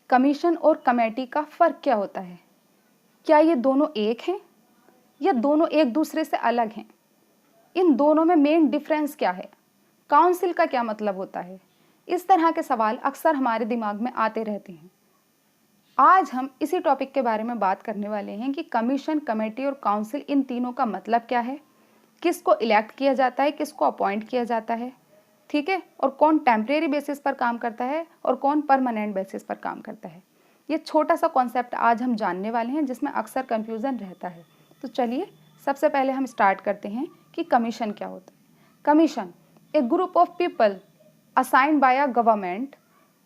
Commission और committee का फ़र्क क्या होता है? क्या ये दोनों एक हैं या दोनों एक दूसरे से अलग हैं? इन दोनों में मेन डिफरेंस क्या है? काउंसिल का क्या मतलब होता है? इस तरह के सवाल अक्सर हमारे दिमाग में आते रहते हैं। आज हम इसी टॉपिक के बारे में बात करने वाले हैं कि कमीशन, कमेटी और काउंसिल, इन तीनों का मतलब क्या है, किसको इलेक्ट किया जाता है, किसको अपॉइंट किया जाता है, ठीक है, और कौन टेम्परेरी बेसिस पर काम करता है और कौन परमानेंट बेसिस पर काम करता है। ये छोटा सा कॉन्सेप्ट आज हम जानने वाले हैं जिसमें अक्सर कंफ्यूजन रहता है। तो चलिए सबसे पहले हम स्टार्ट करते हैं कि कमीशन क्या होता है। Commission a group of people assigned by a government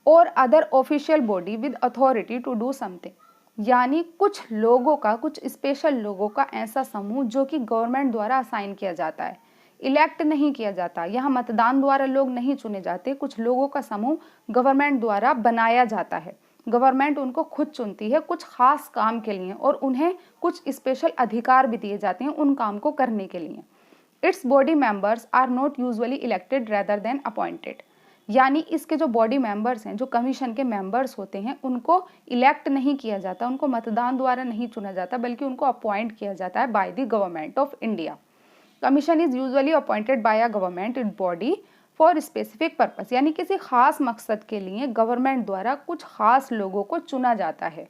or other official body with authority to do something, यानी कुछ लोगों का, कुछ स्पेशल लोगों का ऐसा समूह जो कि गवर्नमेंट द्वारा असाइन किया जाता है, इलेक्ट नहीं किया जाता, यहाँ मतदान द्वारा लोग नहीं चुने जाते, कुछ लोगों का समूह गवर्नमेंट द्वारा बनाया जाता है। गवर्नमेंट उनको खुद चुनती है कुछ खास काम के लिए और उन्हें कुछ स्पेशल अधिकार भी दिए जाते हैं उन काम को करने के लिए। Its body members are not usually elected rather than appointed, यानी इसके जो बॉडी मेंबर्स हैं, जो कमीशन के मेंबर्स होते हैं, उनको इलेक्ट नहीं किया जाता, उनको मतदान द्वारा नहीं चुना जाता, बल्कि उनको अपॉइंट किया जाता है by the government of India. Commission is usually appointed by a government body for specific purpose, यानी किसी खास मकसद के लिए गवर्नमेंट द्वारा कुछ खास लोगों को चुना जाता है,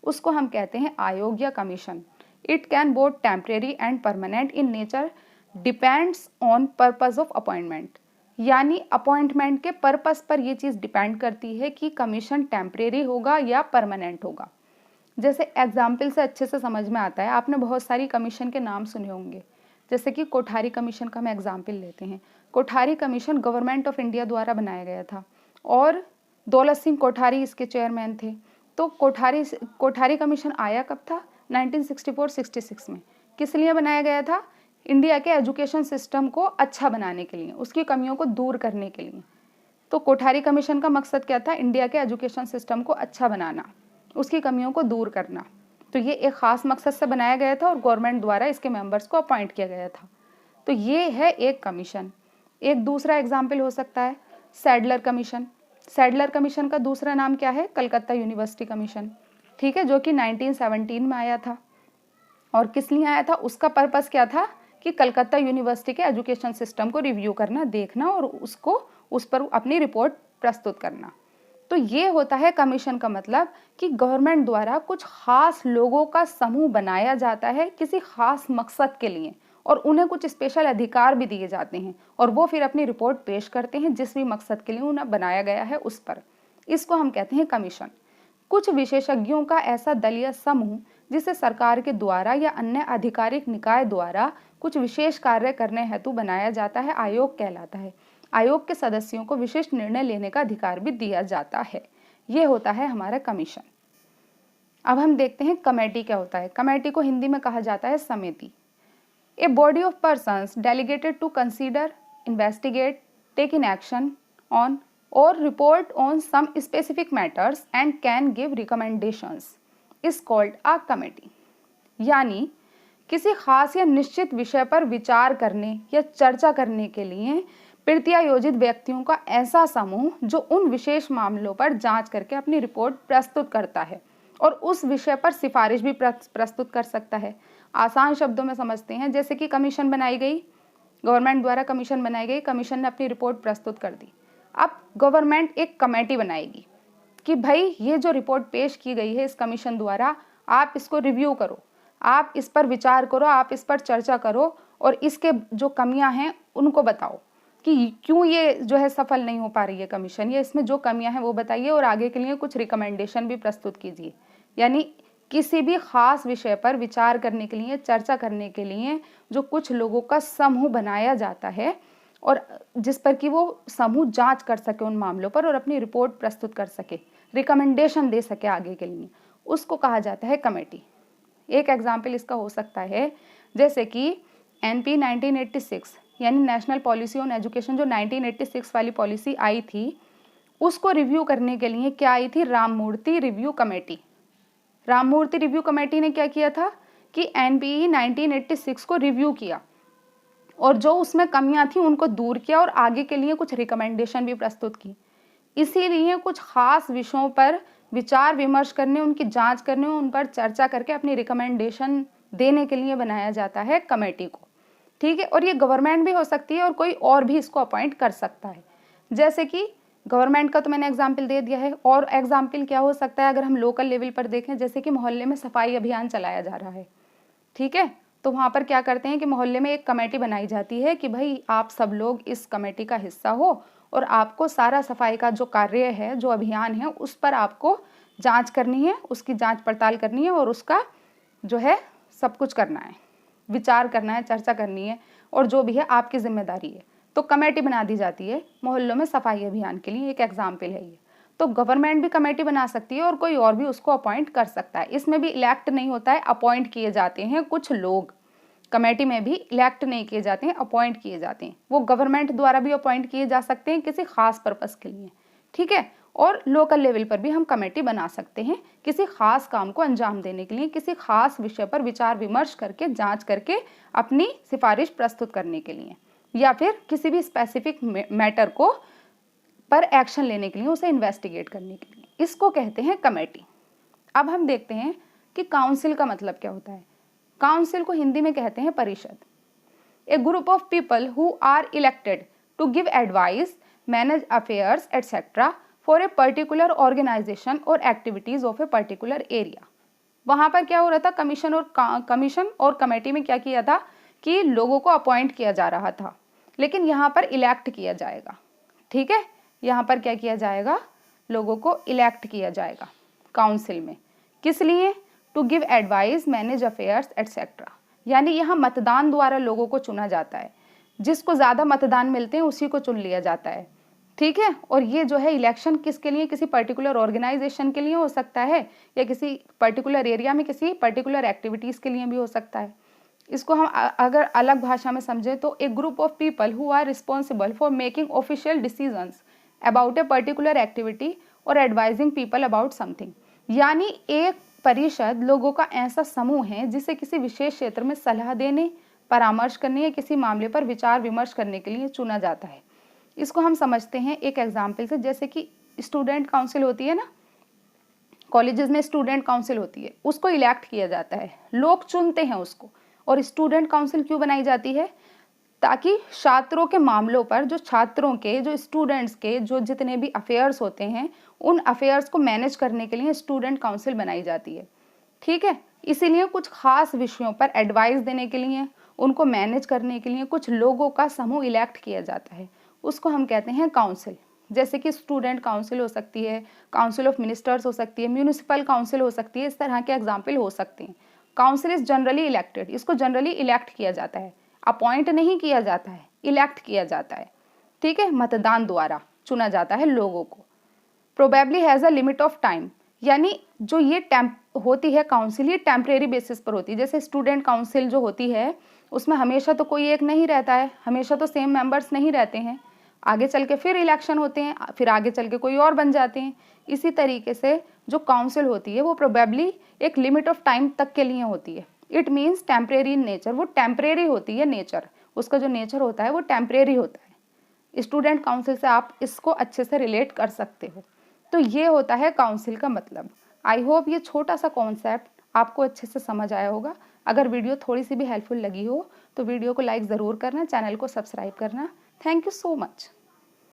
उसको हम कहते हैं आयोग या commission. It can both temporary and permanent in nature, depends on purpose of appointment, यानी अपॉइंटमेंट के पर्पस पर यह चीज़ डिपेंड करती है कि कमीशन टेम्परेरी होगा या परमानेंट होगा। जैसे एग्जाम्पल से अच्छे से समझ में आता है, आपने बहुत सारी कमीशन के नाम सुने होंगे, जैसे कि कोठारी कमीशन का हम एग्जाम्पल लेते हैं। Kothari commission government of India द्वारा बनाया गया था और दौलत सिंह कोठारी इसके चेयरमैन थे। तो कोठारी कमीशन आया कब था? 1964-66 में। किस लिए बनाया गया था? इंडिया के एजुकेशन सिस्टम को अच्छा बनाने के लिए, उसकी कमियों को दूर करने के लिए। तो कोठारी कमीशन का मकसद क्या था? इंडिया के एजुकेशन सिस्टम को अच्छा बनाना, उसकी कमियों को दूर करना। तो ये एक खास मकसद से बनाया गया था और गवर्नमेंट द्वारा इसके मेंबर्स को अपॉइंट किया गया था। तो ये है एक कमीशन। एक दूसरा एग्जाम्पल हो सकता है सैडलर कमीशन। सैडलर कमीशन का दूसरा नाम क्या है? कलकत्ता यूनिवर्सिटी कमीशन, ठीक है, जो कि 1917 में आया था। और किस लिए आया था? उसका पर्पस क्या था कि कलकत्ता यूनिवर्सिटी के एजुकेशन सिस्टम को रिव्यू करना, देखना और उस पर अपनी रिपोर्ट प्रस्तुत करना। तो ये होता है कमीशन का मतलब कि गवर्नमेंट द्वारा कुछ खास लोगों का समूह बनाया जाता है किसी खास मकसद के लिए और उन्हें कुछ स्पेशल अधिकार भी दिए जाते हैं और वो फिर अपनी रिपोर्ट पेश करते हैं जिस भी मकसद के लिए उन्हें बनाया गया है उस पर। इसको हम कहते हैं कमीशन। कुछ विशेषज्ञों का ऐसा दल या समूह जिसे सरकार के द्वारा या अन्य आधिकारिक निकाय द्वारा कुछ विशेष कार्य करने हेतु बनाया जाता है, आयोग कहलाता है। आयोग के सदस्यों को विशिष्ट निर्णय लेने का अधिकार भी दिया जाता है। ये होता है हमारा कमीशन। अब हम देखते हैं कमेटी क्या होता है। कमेटी को हिंदी में कहा जाता है समिति। A body of persons delegated to consider, investigate, take in action on or report on some specific matters and can give recommendations is called a committee, यानी किसी खास या निश्चित विषय पर विचार करने या चर्चा करने के लिए प्रत्यायोजित व्यक्तियों का ऐसा समूह जो उन विशेष मामलों पर जांच करके अपनी रिपोर्ट प्रस्तुत करता है और उस विषय पर सिफारिश भी प्रस्तुत कर सकता है। आसान शब्दों में समझते हैं, जैसे कि कमीशन बनाई गई, गवर्नमेंट द्वारा कमीशन बनाई गई, कमीशन ने अपनी रिपोर्ट प्रस्तुत कर दी। अब गवर्नमेंट एक कमेटी बनाएगी कि भाई ये जो रिपोर्ट पेश की गई है इस कमीशन द्वारा, आप इसको रिव्यू करो, आप इस पर विचार करो, आप इस पर चर्चा करो और इसके जो कमियां हैं उनको बताओ कि क्यों ये जो है सफल नहीं हो पा रही है कमीशन, ये इसमें जो कमियां हैं वो बताइए और आगे के लिए कुछ रिकमेंडेशन भी प्रस्तुत कीजिए। यानी किसी भी खास विषय पर विचार करने के लिए, चर्चा करने के लिए जो कुछ लोगों का समूह बनाया जाता है और जिस पर कि वो समूह जांच कर सके उन मामलों पर और अपनी रिपोर्ट प्रस्तुत कर सके, रिकमेंडेशन दे सके आगे के लिए, उसको कहा जाता है कमेटी। एक एग्जाम्पल इसका हो सकता है जैसे कि NP 1986 यानी नेशनल पॉलिसी ऑन एजुकेशन, जो 1986 वाली पॉलिसी आई थी, उसको रिव्यू करने के लिए क्या आई थी? Ramamurthy review committee. Ramamurthy review committee ने क्या किया था कि NPE 1986 को रिव्यू किया और जो उसमें कमियां थी उनको दूर किया और आगे के लिए कुछ रिकमेंडेशन भी प्रस्तुत की। इसीलिए कुछ खास विषयों पर विचार विमर्श करने, उनकी जांच करने, उन पर चर्चा करके अपनी रिकमेंडेशन देने के लिए बनाया जाता है कमेटी को। ठीक है, और ये गवर्नमेंट भी हो सकती है और कोई और भी इसको अपॉइंट कर सकता है। जैसे कि गवर्नमेंट का तो मैंने एग्जाम्पल दे दिया है, और एग्जाम्पल क्या हो सकता है अगर हम लोकल लेवल पर देखें, जैसे कि मोहल्ले में सफाई अभियान चलाया जा रहा है। ठीक है, तो वहाँ पर क्या करते हैं कि मोहल्ले में एक कमेटी बनाई जाती है कि भाई आप सब लोग इस कमेटी का हिस्सा हो और आपको सारा सफाई का जो कार्य है, जो अभियान है, उस पर आपको जांच करनी है, उसकी जांच पड़ताल करनी है और उसका जो है सब कुछ करना है, विचार करना है, चर्चा करनी है, और जो भी है आपकी जिम्मेदारी है। तो कमेटी बना दी जाती है मोहल्लों में सफाई अभियान के लिए, एक एग्जाम्पल है ये। तो गवर्नमेंट भी कमेटी बना सकती है और कोई और भी उसको अपॉइंट कर सकता है। इसमें भी इलेक्ट नहीं होता है, अपॉइंट किए जाते हैं कुछ लोग। कमेटी में भी इलेक्ट नहीं किए जाते हैं, अपॉइंट किए जाते हैं। वो गवर्नमेंट द्वारा भी अपॉइंट किए जा सकते हैं किसी खास पर्पस के लिए। ठीक है, और लोकल लेवल पर भी हम कमेटी बना सकते हैं किसी खास काम को अंजाम देने के लिए, किसी खास विषय पर विचार विमर्श करके, जांच करके अपनी सिफारिश प्रस्तुत करने के लिए, या फिर किसी भी स्पेसिफिक मैटर को पर एक्शन लेने के लिए, उसे इन्वेस्टिगेट करने के लिए। इसको कहते हैं कमेटी। अब हम देखते हैं कि काउंसिल का मतलब क्या होता है। काउंसिल को हिंदी में कहते हैं परिषद। A group of people who are elected to give advice, manage affairs etcetera for a particular organisation or activities of a particular area. वहां पर क्या हो रहा था, कमीशन और कमेटी में क्या किया था कि लोगों को अपॉइंट किया जा रहा था, लेकिन यहाँ पर इलेक्ट किया जाएगा। ठीक है, यहाँ पर क्या किया जाएगा, लोगों को इलेक्ट किया जाएगा काउंसिल में। किस लिए, to give advice, manage affairs etcetera. यानी यहाँ मतदान द्वारा लोगों को चुना जाता है, जिसको ज़्यादा मतदान मिलते हैं उसी को चुन लिया जाता है। ठीक है, और ये जो है इलेक्शन किसके लिए, किसी पर्टिकुलर ऑर्गेनाइजेशन के लिए हो सकता है, या किसी पर्टिकुलर एरिया में किसी पर्टिकुलर एक्टिविटीज़ के लिए भी हो सकता है। इसको हम अगर अलग भाषा में समझें तो एक group of people who are responsible for making official decisions about a particular activity और एडवाइजिंग पीपल अबाउट समथिंग। यानी एक परिषद लोगों का ऐसा समूह है जिसे किसी विशेष क्षेत्र में सलाह देने, परामर्श करने या किसी मामले पर विचार विमर्श करने के लिए चुना जाता है। इसको हम समझते हैं एक एग्जाम्पल से, जैसे कि स्टूडेंट काउंसिल होती है ना, कॉलेजेस में स्टूडेंट काउंसिल होती है, उसको इलेक्ट किया जाता है, लोग चुनते हैं उसको। और स्टूडेंट काउंसिल क्यों बनाई जाती है, ताकि छात्रों के मामलों पर, जो छात्रों के, जो स्टूडेंट्स के जो जितने भी अफेयर्स होते हैं, उन अफेयर्स को मैनेज करने के लिए स्टूडेंट काउंसिल बनाई जाती है। ठीक है, इसीलिए कुछ खास विषयों पर एडवाइस देने के लिए, उनको मैनेज करने के लिए कुछ लोगों का समूह इलेक्ट किया जाता है, उसको हम कहते हैं काउंसिल। जैसे कि स्टूडेंट काउंसिल हो सकती है, काउंसिल ऑफ मिनिस्टर्स हो सकती है, म्यूनिसिपल काउंसिल हो सकती है, इस तरह के एग्जाम्पल हो सकते हैं। काउंसिल इज जनरली इलेक्टेड, इसको जनरली इलेक्ट किया जाता है, अपॉइंट नहीं किया जाता है, इलेक्ट किया जाता है। ठीक है, मतदान द्वारा चुना जाता है लोगों को। Probably has a limit of time, यानी जो ये होती है काउंसिल, ये टेम्परेरी बेसिस पर होती है। जैसे स्टूडेंट काउंसिल जो होती है उसमें हमेशा तो कोई एक नहीं रहता है, हमेशा तो सेम मेंबर्स नहीं रहते हैं, आगे चल के फिर इलेक्शन होते हैं, फिर आगे चल के कोई और बन जाते हैं। इसी तरीके से जो काउंसिल होती है वो प्रोबेबली एक लिमिट ऑफ टाइम तक के लिए होती है। It means temporary in nature, वो टेम्परेरी होती है नेचर, उसका जो नेचर होता है वो टेम्परेरी होता है। स्टूडेंट काउंसिल से आप इसको अच्छे से रिलेट कर सकते हो। तो ये होता है काउंसिल का मतलब। आई होप ये छोटा सा कॉन्सेप्ट आपको अच्छे से समझ आया होगा। अगर वीडियो थोड़ी सी भी हेल्पफुल लगी हो तो वीडियो को लाइक ज़रूर करना, चैनल को सब्सक्राइब करना। Thank you so much.